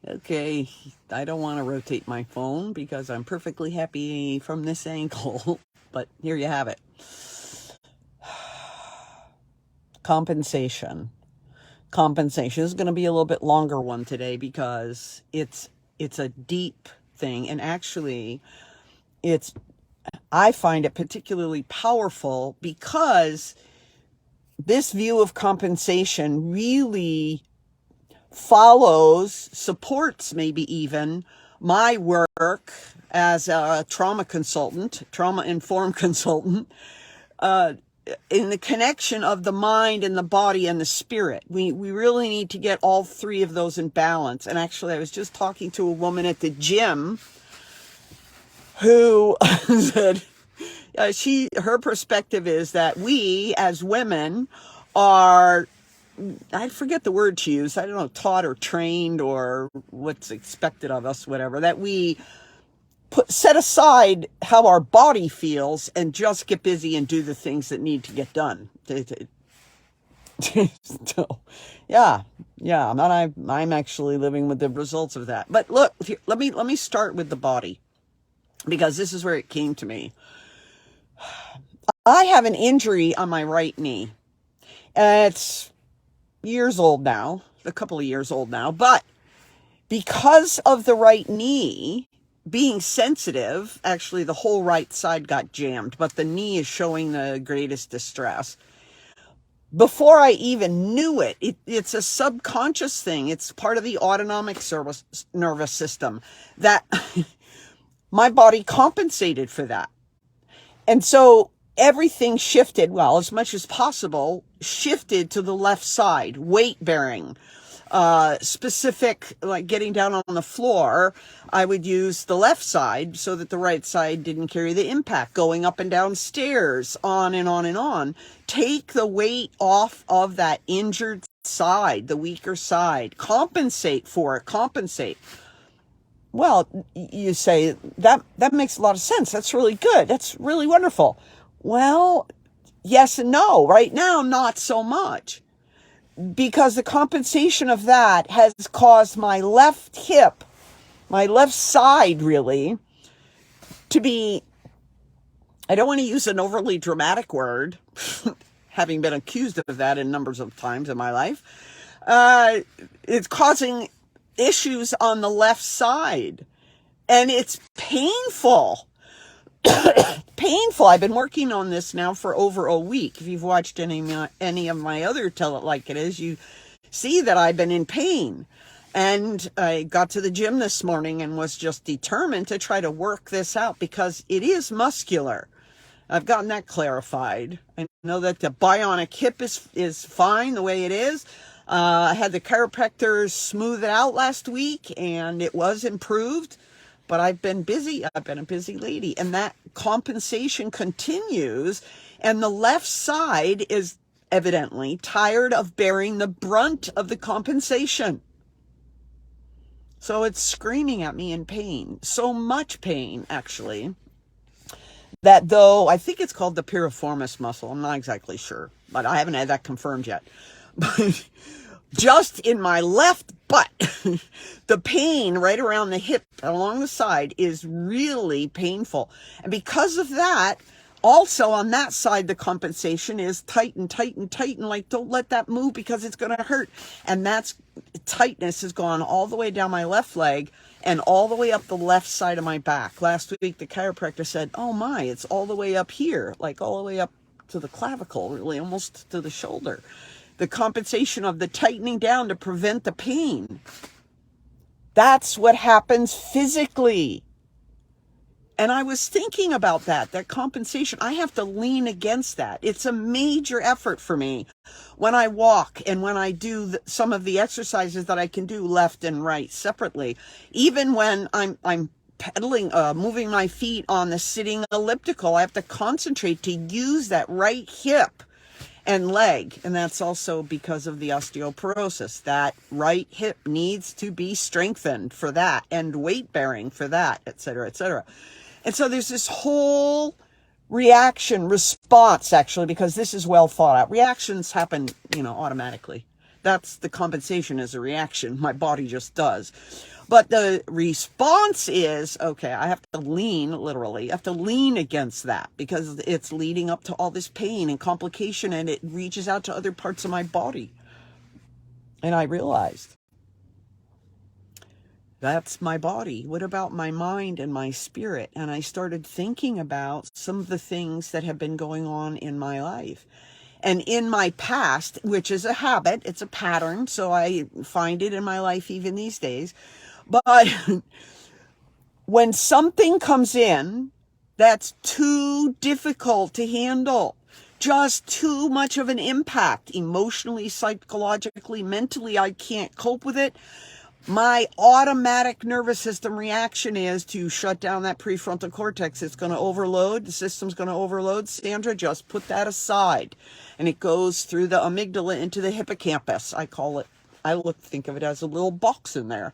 Okay, I don't want to rotate my phone because I'm perfectly happy from this angle, but here you have it. Compensation. Compensation is going to be a little bit longer one today because it's a deep thing, and actually it's I find it particularly powerful because this view of compensation really follows, supports maybe even my work as a trauma consultant, trauma informed consultant, uh, in the connection of the mind and the body and the spirit. We really need to get all three of those in balance. And actually, I was just talking to a woman at the gym who said, her perspective is that we as women are, I forget the word she used, I don't know, taught or trained or what's expected of us, whatever, that we set aside how our body feels and just get busy and do the things that need to get done. So, yeah, I'm actually living with the results of that. But look, let me start with the body, because this is where it came to me. I have an injury on my right knee. It's years old now, a couple of years old now, but because of the right knee being sensitive, actually the whole right side got jammed, but the knee is showing the greatest distress. Before I even knew it's a subconscious thing. It's part of the autonomic nervous system that my body compensated for that. And so everything shifted, well, as much as possible, shifted to the left side, weight bearing, specific, like getting down on the floor, I would use the left side so that the right side didn't carry the impact. Going up and down stairs, on and on and on. Take the weight off of that injured side, the weaker side. Compensate for it, compensate. Well, you say, that makes a lot of sense. That's really good. That's really wonderful. Well, yes and no. Right now, not so much. Because the compensation of that has caused my left hip, my left side really, to be, I don't want to use an overly dramatic word, having been accused of that in numbers of times in my life. It's causing issues on the left side. And it's painful. Painful. I've been working on this now for over a week. If you've watched any of my other Tell It Like It Is, you see that I've been in pain. And I got to the gym this morning and was just determined to try to work this out because it is muscular. I've gotten that clarified. I know that the bionic hip is fine the way it is. I had the chiropractor smooth it out last week and it was improved. But I've been busy. I've been a busy lady. And that compensation continues. And the left side is evidently tired of bearing the brunt of the compensation. So it's screaming at me in pain. So much pain, actually, that though I think it's called the piriformis muscle. I'm not exactly sure, but I haven't had that confirmed yet. But just in my left butt, the pain right around the hip along the side is really painful. And because of that, also on that side, the compensation is tighten, tighten, tighten, like don't let that move because it's going to hurt. And that's tightness has gone all the way down my left leg and all the way up the left side of my back. Last week, the chiropractor said, oh my, it's all the way up here, like all the way up to the clavicle, really almost to the shoulder. The compensation of the tightening down to prevent the pain. That's what happens physically. And I was thinking about that compensation. I have to lean against that. It's a major effort for me when I walk and when I do some of the exercises that I can do left and right separately. Even when I'm pedaling, moving my feet on the sitting elliptical, I have to concentrate to use that right hip and leg. And that's also because of the osteoporosis. That right hip needs to be strengthened for that, and weight bearing for that, et cetera, et cetera. And so there's this whole response, actually, because this is well thought out. Reactions happen, automatically. That's the compensation as a reaction. My body just does. But the response is, okay, I have to lean, literally, I have to lean against that because it's leading up to all this pain and complication, and it reaches out to other parts of my body. And I realized, that's my body. What about my mind and my spirit? And I started thinking about some of the things that have been going on in my life. And in my past, which is a habit, it's a pattern, so I find it in my life even these days. But when something comes in that's too difficult to handle, just too much of an impact, emotionally, psychologically, mentally, I can't cope with it, my automatic nervous system reaction is to shut down that prefrontal cortex. It's going to overload. The system's going to overload. Sandra, just put that aside. And it goes through the amygdala into the hippocampus. I call it, think of it as a little box in there.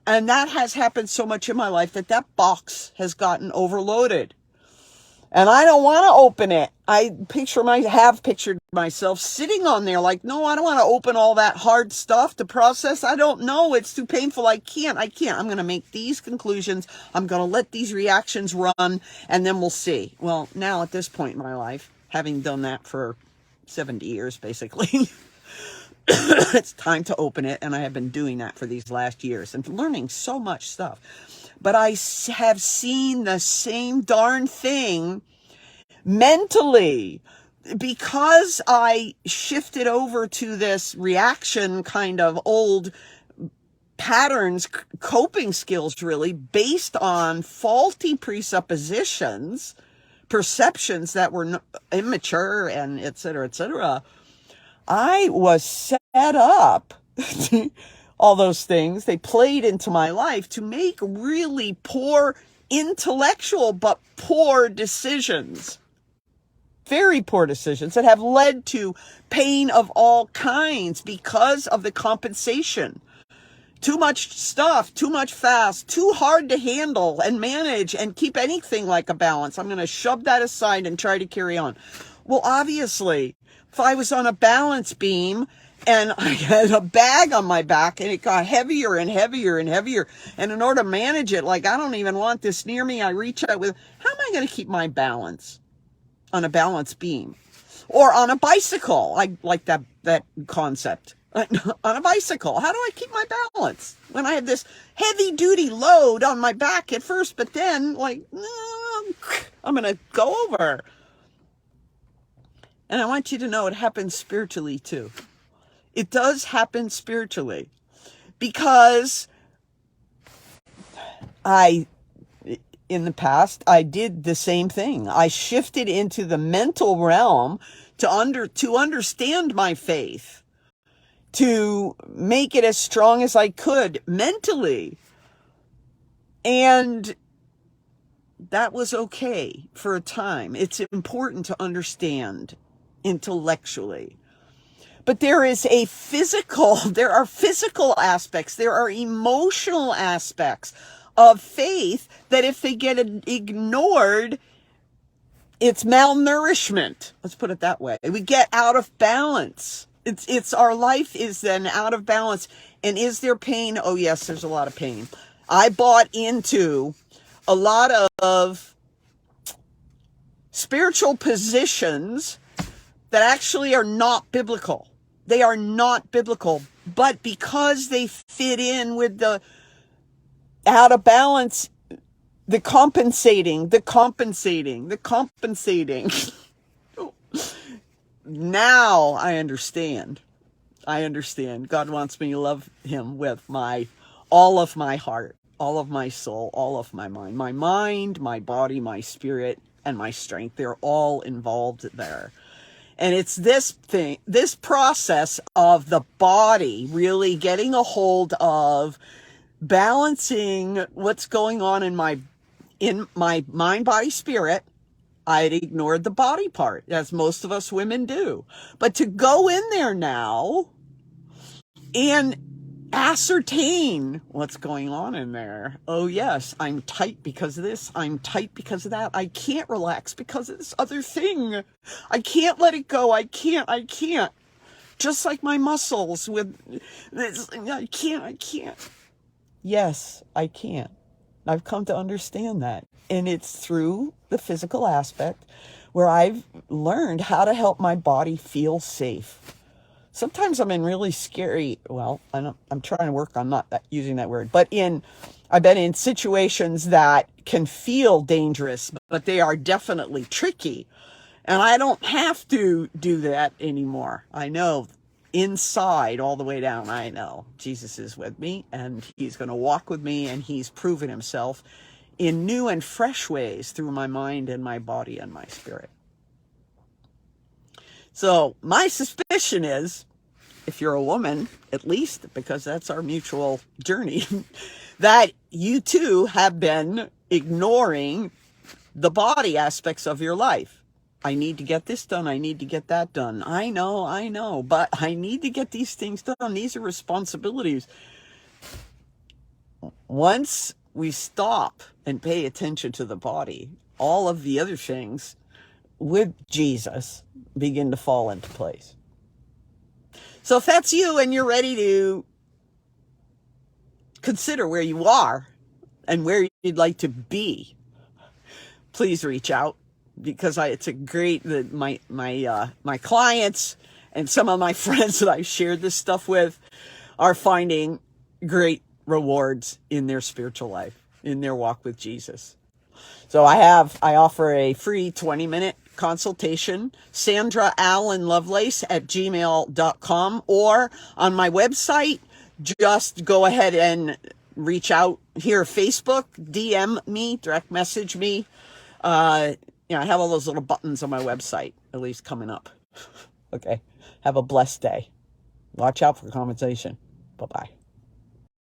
And that has happened so much in my life that that box has gotten overloaded. And I don't want to open it. I have pictured myself sitting on there like, no, I don't want to open all that hard stuff to process. I don't know. It's too painful. I can't. I'm going to make these conclusions. I'm going to let these reactions run, and then we'll see. Well, now at this point in my life, having done that for 70 years, basically, it's time to open it. And I have been doing that for these last years and learning so much stuff. But I have seen the same darn thing mentally because I shifted over to this reaction kind of old patterns, coping skills, really based on faulty presuppositions, perceptions that were immature, and et cetera, et cetera. I was set up all those things, they played into my life to make really poor intellectual but poor decisions. Very poor decisions that have led to pain of all kinds because of the compensation. Too much stuff, too much fast, too hard to handle and manage and keep anything like a balance. I'm going to shove that aside and try to carry on. Well, obviously, if I was on a balance beam and I had a bag on my back and it got heavier and heavier and heavier, and in order to manage it, like, I don't even want this near me, I reach out with, how am I going to keep my balance on a balance beam? Or on a bicycle, I like that concept. On a bicycle, how do I keep my balance when I have this heavy duty load on my back at first, but then like, I'm going to go over. And I want you to know it happens spiritually too. It does happen spiritually, because in the past, I did the same thing. I shifted into the mental realm to understand my faith, to make it as strong as I could mentally. And that was okay for a time. It's important to understand intellectually. But there are physical aspects, there are emotional aspects of faith that if they get ignored, it's malnourishment. Let's put it that way. We get out of balance. It's our life is then out of balance. And is there pain? Oh yes, there's a lot of pain. I bought into a lot of spiritual positions that actually are not biblical. They are not biblical, but because they fit in with the out of balance, the compensating. Now I understand. God wants me to love him with all of my heart, all of my soul, all of my mind, my body, my spirit, and my strength. They're all involved there. And it's this process of the body really getting a hold of balancing what's going on in my mind, body, spirit. I'd ignored the body part, as most of us women do. But to go in there now and ascertain what's going on in there. Oh yes, I'm tight because of this. I'm tight because of that. I can't relax because of this other thing. I can't let it go. I can't. just like my muscles with this. I can't. Yes, I can. I've come to understand that. And it's through the physical aspect where I've learned how to help my body feel safe. Sometimes I'm in really scary, well, I'm trying to work on not using that word, but I've been in situations that can feel dangerous, but they are definitely tricky. And I don't have to do that anymore. I know inside all the way down, I know Jesus is with me and he's going to walk with me, and he's proven himself in new and fresh ways through my mind and my body and my spirit. So my suspicion is, if you're a woman, at least, because that's our mutual journey, that you too have been ignoring the body aspects of your life. I need to get this done. I need to get that done. I know, but I need to get these things done. These are responsibilities. Once we stop and pay attention to the body, all of the other things with Jesus begin to fall into place. So if that's you and you're ready to consider where you are and where you'd like to be, please reach out, because it's a great that my clients and some of my friends that I've shared this stuff with are finding great rewards in their spiritual life, in their walk with Jesus. So I offer a free 20-minute consultation, sandraallenlovelace@gmail.com, or on my website. Just go ahead and reach out here, Facebook, DM me, direct message me. I have all those little buttons on my website, at least coming up. Okay. Have a blessed day. Watch out for conversation. Bye-bye.